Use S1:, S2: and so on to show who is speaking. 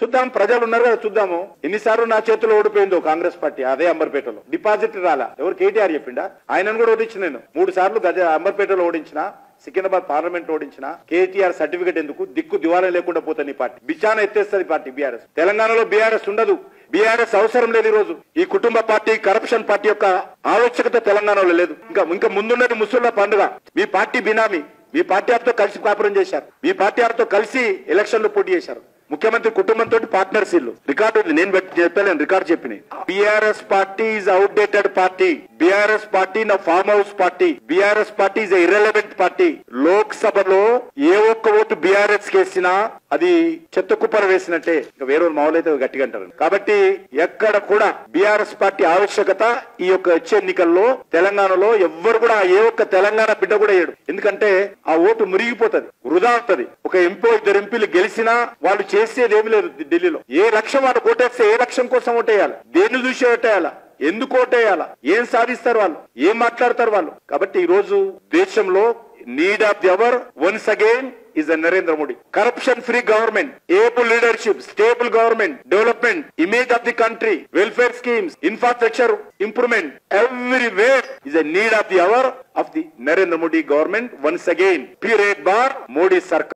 S1: చూద్దాం, ప్రజలు ఉన్నారు కదా, చూద్దాము. ఎన్నిసార్లు నా చేతిలో ఓడిపోయిందో కాంగ్రెస్ పార్టీ అదే అంబర్పేటలో. డిపాజిట్ రాలా, ఎవరు కేటీఆర్ చెప్పిండా? ఆయనను కూడా ఓడించిన నేను 3 సార్లు అంబర్పేటలో ఓడించిన, సికింద్రాబాద్ పార్లమెంట్ ఓడించిన. కేటీఆర్ సర్టిఫికేట్ ఎందుకు? దిక్కు దివాలా లేకుండా పోతుంది ఈ పార్టీ. బిచాన ఎత్తేస్తుంది పార్టీ బీఆర్ఎస్. తెలంగాణలో బీఆర్ఎస్ ఉండదు, బీఆర్ఎస్ అవసరం లేదు. ఈ రోజు ఈ కుటుంబ పార్టీ, కరప్షన్ పార్టీ యొక్క ఆవశ్యకత తెలంగాణలో లేదు. ఇంకా ముందున్నది ముస్లింల పండుగ. మీ పార్టీ బినామీ, మీ పార్టీ ఆతో కలిసి కాపురం చేశారు, మీ పార్టీ ఆతో కలిసి ఎలక్షన్ లో పోటీ చేశారు. ముఖ్యమంత్రి కుటుంబంతో పార్ట్నర్స్ ఇల్లు రికార్డు ఉంది, నేను చెప్పలేను, రికార్డు చెప్పిన. BRS party is outdated party. BRS party నా farm house party. BRS party is irrelevant party. లోక్ సభలో ఏ ఒక్క ఓటు బీఆర్ఎస్ కేసినా అది చెత్త కుప్పర వేసినట్టే. ఇంకా వేరే మామూలైతే గట్టిగా అంటారు. కాబట్టి ఎక్కడ కూడా బీఆర్ఎస్ పార్టీ ఆవశ్యకత ఈ యొక్క వచ్చే ఎన్నికల్లో తెలంగాణలో ఎవ్వరు కూడా, ఏ ఒక్క తెలంగాణ బిడ్డ కూడా వేయడు. ఎందుకంటే ఆ ఓటు మురిగిపోతుంది, వృధా అవుతుంది. ఒక ఎంపీ, 2 ఎంపీలు గెలిచినా వాళ్ళు చేసేది ఏమి లేదు. ఢిల్లీలో ఏ లక్ష్యం వాళ్ళు ఓటేస్తే ఏ లక్ష్యం కోసం ఓటేయాలి, దేన్ని చూసి ఓటేయాలా, ఎందుకు ఓటేయాలా, ఏం సాధిస్తారు వాళ్ళు, ఏం మాట్లాడతారు వాళ్ళు. కాబట్టి ఈ రోజు దేశంలో need of the hour once again is a Narendra Modi. Corruption free government, able leadership, stable government, development, image of the country, welfare schemes, infrastructure improvement, everywhere is a need of the hour of the Narendra Modi government once again. Period bar Modi Sarkar.